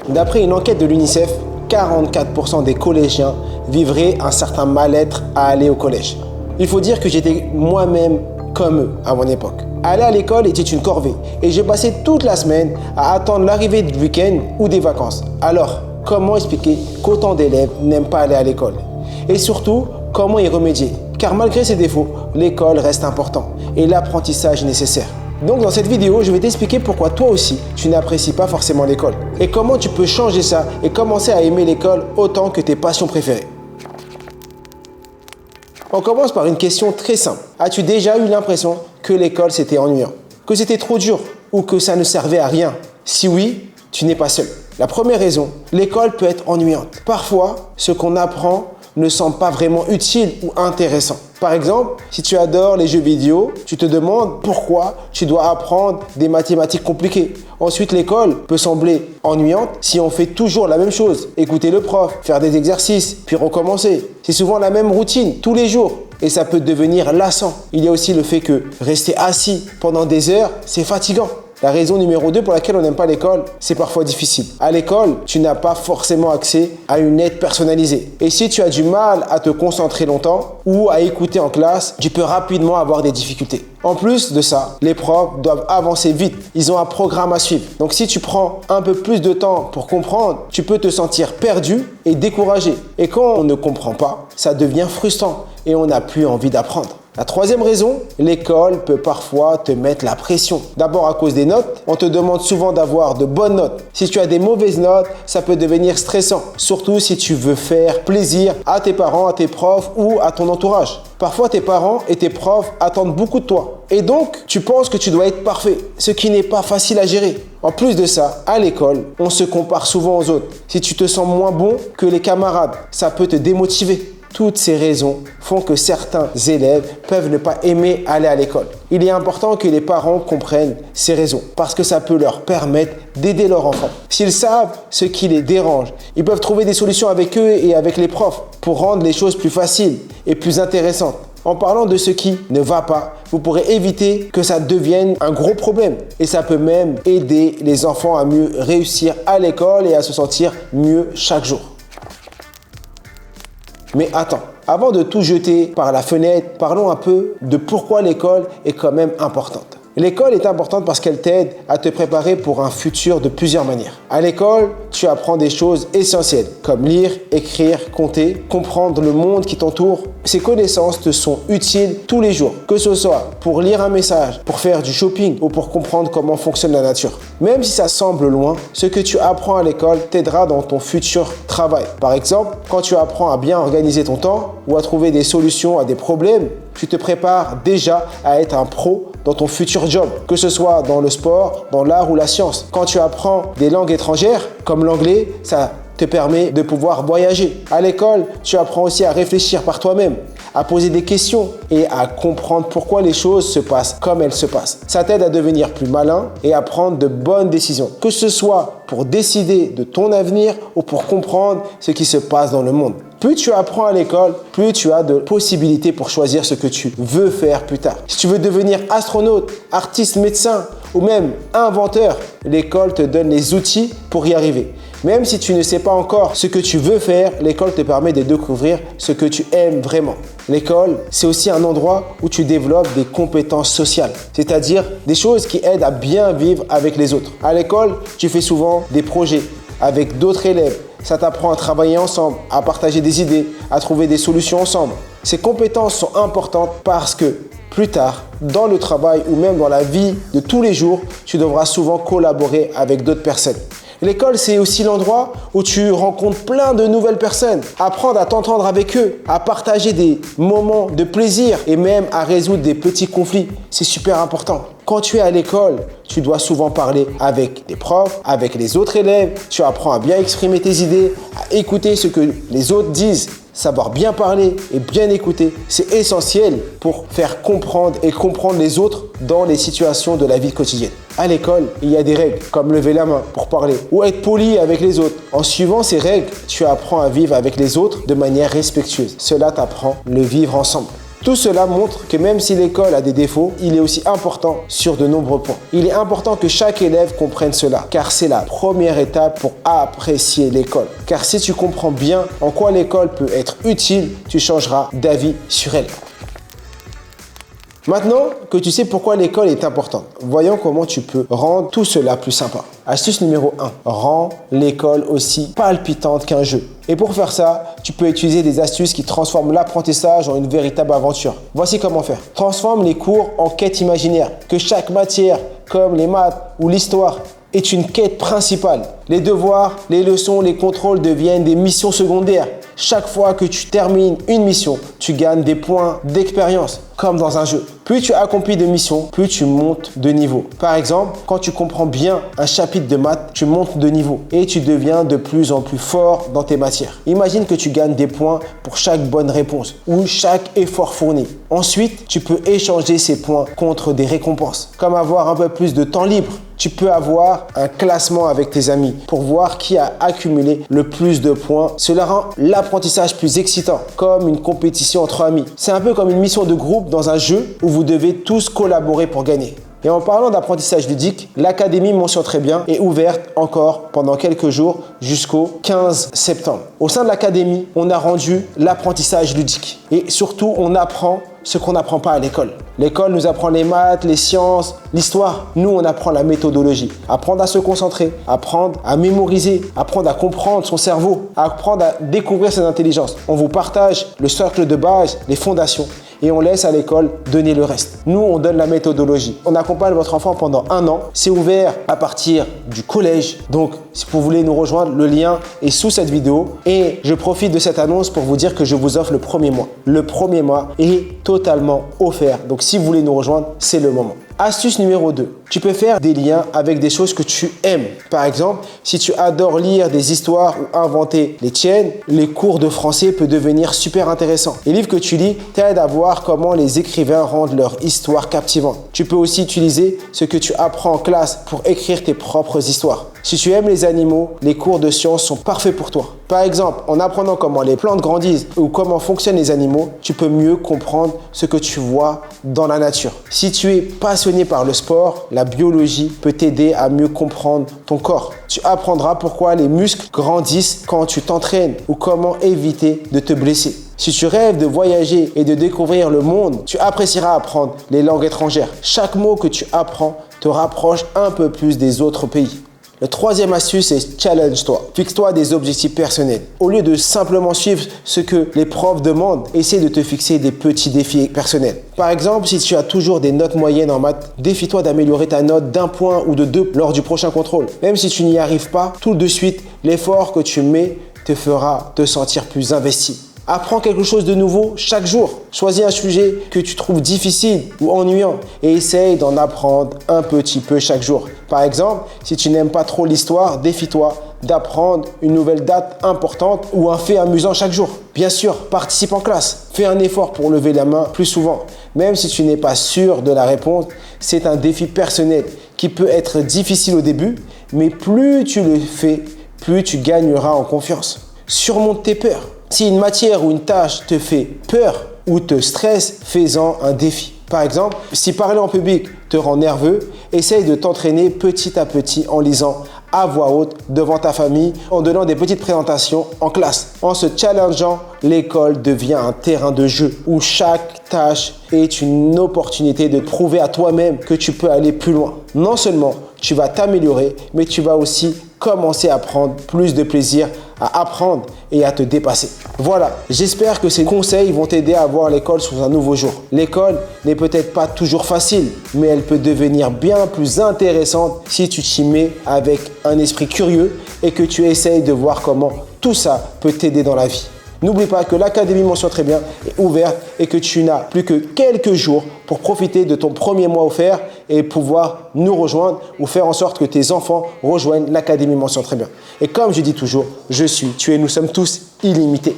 D'après une enquête de l'UNICEF, 44% des collégiens vivraient un certain mal-être à aller au collège. Il faut dire que j'étais moi-même comme eux à mon époque. Aller à l'école était une corvée et je passais toute la semaine à attendre l'arrivée du week-end ou des vacances. Alors, comment expliquer qu'autant d'élèves n'aiment pas aller à l'école? Et surtout, comment y remédier? Car malgré ses défauts, l'école reste important et l'apprentissage est nécessaire. Donc dans cette vidéo, je vais t'expliquer pourquoi toi aussi, tu n'apprécies pas forcément l'école et comment tu peux changer ça et commencer à aimer l'école autant que tes passions préférées. On commence par une question très simple. As-tu déjà eu l'impression que l'école c'était ennuyant, que c'était trop dur ou que ça ne servait à rien? Si oui, tu n'es pas seul. La première raison, l'école peut être ennuyante. Parfois, ce qu'on apprend ne semble pas vraiment utile ou intéressant. Par exemple, si tu adores les jeux vidéo, tu te demandes pourquoi tu dois apprendre des mathématiques compliquées. Ensuite, l'école peut sembler ennuyante si on fait toujours la même chose. Écouter le prof, faire des exercices, puis recommencer. C'est souvent la même routine tous les jours et ça peut devenir lassant. Il y a aussi le fait que rester assis pendant des heures, c'est fatigant. La raison numéro 2 pour laquelle on n'aime pas l'école, c'est parfois difficile. À l'école, tu n'as pas forcément accès à une aide personnalisée. Et si tu as du mal à te concentrer longtemps ou à écouter en classe, tu peux rapidement avoir des difficultés. En plus de ça, les profs doivent avancer vite. Ils ont un programme à suivre. Donc si tu prends un peu plus de temps pour comprendre, tu peux te sentir perdu et découragé. Et quand on ne comprend pas, ça devient frustrant et on n'a plus envie d'apprendre. La troisième raison, l'école peut parfois te mettre la pression. D'abord à cause des notes, on te demande souvent d'avoir de bonnes notes. Si tu as des mauvaises notes, ça peut devenir stressant, surtout si tu veux faire plaisir à tes parents, à tes profs ou à ton entourage. Parfois, tes parents et tes profs attendent beaucoup de toi. Et donc, tu penses que tu dois être parfait, ce qui n'est pas facile à gérer. En plus de ça, à l'école, on se compare souvent aux autres. Si tu te sens moins bon que les camarades, ça peut te démotiver. Toutes ces raisons font que certains élèves peuvent ne pas aimer aller à l'école. Il est important que les parents comprennent ces raisons parce que ça peut leur permettre d'aider leur enfant. S'ils savent ce qui les dérange, ils peuvent trouver des solutions avec eux et avec les profs pour rendre les choses plus faciles et plus intéressantes. En parlant de ce qui ne va pas, vous pourrez éviter que ça devienne un gros problème. Et ça peut même aider les enfants à mieux réussir à l'école et à se sentir mieux chaque jour. Mais attends, avant de tout jeter par la fenêtre, parlons un peu de pourquoi l'école est quand même importante. L'école est importante parce qu'elle t'aide à te préparer pour un futur de plusieurs manières. À l'école, tu apprends des choses essentielles comme lire, écrire, compter, comprendre le monde qui t'entoure. Ces connaissances te sont utiles tous les jours, que ce soit pour lire un message, pour faire du shopping ou pour comprendre comment fonctionne la nature. Même si ça semble loin, ce que tu apprends à l'école t'aidera dans ton futur travail. Par exemple, quand tu apprends à bien organiser ton temps ou à trouver des solutions à des problèmes, tu te prépares déjà à être un pro dans ton futur job, que ce soit dans le sport, dans l'art ou la science. Quand tu apprends des langues étrangères, comme l'anglais, ça te permet de pouvoir voyager. À l'école, tu apprends aussi à réfléchir par toi-même, à poser des questions et à comprendre pourquoi les choses se passent comme elles se passent. Ça t'aide à devenir plus malin et à prendre de bonnes décisions, que ce soit pour décider de ton avenir ou pour comprendre ce qui se passe dans le monde. Plus tu apprends à l'école, plus tu as de possibilités pour choisir ce que tu veux faire plus tard. Si tu veux devenir astronaute, artiste, médecin ou même inventeur, l'école te donne les outils pour y arriver. Même si tu ne sais pas encore ce que tu veux faire, l'école te permet de découvrir ce que tu aimes vraiment. L'école, c'est aussi un endroit où tu développes des compétences sociales, c'est-à-dire des choses qui aident à bien vivre avec les autres. À l'école, tu fais souvent des projets avec d'autres élèves. Ça t'apprend à travailler ensemble, à partager des idées, à trouver des solutions ensemble. Ces compétences sont importantes parce que plus tard, dans le travail ou même dans la vie de tous les jours, tu devras souvent collaborer avec d'autres personnes. L'école, c'est aussi l'endroit où tu rencontres plein de nouvelles personnes. Apprendre à t'entendre avec eux, à partager des moments de plaisir et même à résoudre des petits conflits. C'est super important. Quand tu es à l'école, tu dois souvent parler avec des profs, avec les autres élèves. Tu apprends à bien exprimer tes idées, à écouter ce que les autres disent. Savoir bien parler et bien écouter, c'est essentiel pour faire comprendre et comprendre les autres dans les situations de la vie quotidienne. À l'école, il y a des règles comme lever la main pour parler ou être poli avec les autres. En suivant ces règles, tu apprends à vivre avec les autres de manière respectueuse. Cela t'apprend le vivre ensemble. Tout cela montre que même si l'école a des défauts, il est aussi important sur de nombreux points. Il est important que chaque élève comprenne cela, car c'est la première étape pour apprécier l'école. Car si tu comprends bien en quoi l'école peut être utile, tu changeras d'avis sur elle. Maintenant que tu sais pourquoi l'école est importante, voyons comment tu peux rendre tout cela plus sympa. Astuce numéro 1. Rends l'école aussi palpitante qu'un jeu. Et pour faire ça, tu peux utiliser des astuces qui transforment l'apprentissage en une véritable aventure. Voici comment faire. Transforme les cours en quête imaginaire. Que chaque matière, comme les maths ou l'histoire, est une quête principale. Les devoirs, les leçons, les contrôles deviennent des missions secondaires. Chaque fois que tu termines une mission, tu gagnes des points d'expérience, comme dans un jeu. Plus tu accomplis de missions, plus tu montes de niveau. Par exemple, quand tu comprends bien un chapitre de maths, tu montes de niveau et tu deviens de plus en plus fort dans tes matières. Imagine que tu gagnes des points pour chaque bonne réponse ou chaque effort fourni. Ensuite, tu peux échanger ces points contre des récompenses, comme avoir un peu plus de temps libre. Tu peux avoir un classement avec tes amis pour voir qui a accumulé le plus de points. Cela rend l'apprentissage plus excitant, comme une compétition entre amis. C'est un peu comme une mission de groupe dans un jeu où vous devez tous collaborer pour gagner. Et en parlant d'apprentissage ludique, l'Académie Mention Très Bien est ouverte encore pendant quelques jours jusqu'au 15 septembre. Au sein de l'Académie, on a rendu l'apprentissage ludique. Et surtout, on apprend ce qu'on n'apprend pas à l'école. L'école nous apprend les maths, les sciences, l'histoire. Nous, on apprend la méthodologie. Apprendre à se concentrer, apprendre à mémoriser, apprendre à comprendre son cerveau, apprendre à découvrir ses intelligences. On vous partage le socle de base, les fondations. Et on laisse à l'école donner le reste. Nous, on donne la méthodologie. On accompagne votre enfant pendant 1 an. C'est ouvert à partir du collège. Donc, si vous voulez nous rejoindre, le lien est sous cette vidéo. Et je profite de cette annonce pour vous dire que je vous offre le premier mois. Le premier mois est totalement offert. Donc, si vous voulez nous rejoindre, c'est le moment. Astuce numéro 2. Tu peux faire des liens avec des choses que tu aimes. Par exemple, si tu adores lire des histoires ou inventer les tiennes, les cours de français peuvent devenir super intéressants. Les livres que tu lis t'aident à voir comment les écrivains rendent leur histoire captivante. Tu peux aussi utiliser ce que tu apprends en classe pour écrire tes propres histoires. Si tu aimes les animaux, les cours de sciences sont parfaits pour toi. Par exemple, en apprenant comment les plantes grandissent ou comment fonctionnent les animaux, tu peux mieux comprendre ce que tu vois dans la nature. Si tu es passionné par le sport, la biologie peut t'aider à mieux comprendre ton corps. Tu apprendras pourquoi les muscles grandissent quand tu t'entraînes ou comment éviter de te blesser. Si tu rêves de voyager et de découvrir le monde, tu apprécieras apprendre les langues étrangères. Chaque mot que tu apprends te rapproche un peu plus des autres pays. La troisième astuce est challenge-toi. Fixe-toi des objectifs personnels. Au lieu de simplement suivre ce que les profs demandent, essaie de te fixer des petits défis personnels. Par exemple, si tu as toujours des notes moyennes en maths, défie-toi d'améliorer ta note d'1 point ou de 2 lors du prochain contrôle. Même si tu n'y arrives pas, tout de suite, l'effort que tu mets te fera te sentir plus investi. Apprends quelque chose de nouveau chaque jour. Choisis un sujet que tu trouves difficile ou ennuyant et essaye d'en apprendre un petit peu chaque jour. Par exemple, si tu n'aimes pas trop l'histoire, défie-toi d'apprendre une nouvelle date importante ou un fait amusant chaque jour. Bien sûr, participe en classe. Fais un effort pour lever la main plus souvent. Même si tu n'es pas sûr de la réponse, c'est un défi personnel qui peut être difficile au début, mais plus tu le fais, plus tu gagneras en confiance. Surmonte tes peurs. Si une matière ou une tâche te fait peur ou te stresse, fais-en un défi. Par exemple, si parler en public te rend nerveux, essaye de t'entraîner petit à petit en lisant à voix haute devant ta famille, en donnant des petites présentations en classe. En se challengeant, l'école devient un terrain de jeu où chaque tâche est une opportunité de prouver à toi-même que tu peux aller plus loin. Non seulement tu vas t'améliorer, mais tu vas aussi commencer à prendre plus de plaisir à apprendre et à te dépasser. Voilà, j'espère que ces conseils vont t'aider à voir l'école sous un nouveau jour. L'école n'est peut-être pas toujours facile, mais elle peut devenir bien plus intéressante si tu t'y mets avec un esprit curieux et que tu essayes de voir comment tout ça peut t'aider dans la vie. N'oublie pas que l'Académie Mention Très Bien est ouverte et que tu n'as plus que quelques jours pour profiter de ton premier mois offert et pouvoir nous rejoindre ou faire en sorte que tes enfants rejoignent l'Académie Mention Très Bien. Et comme je dis toujours, je suis, tu es, nous sommes tous illimités.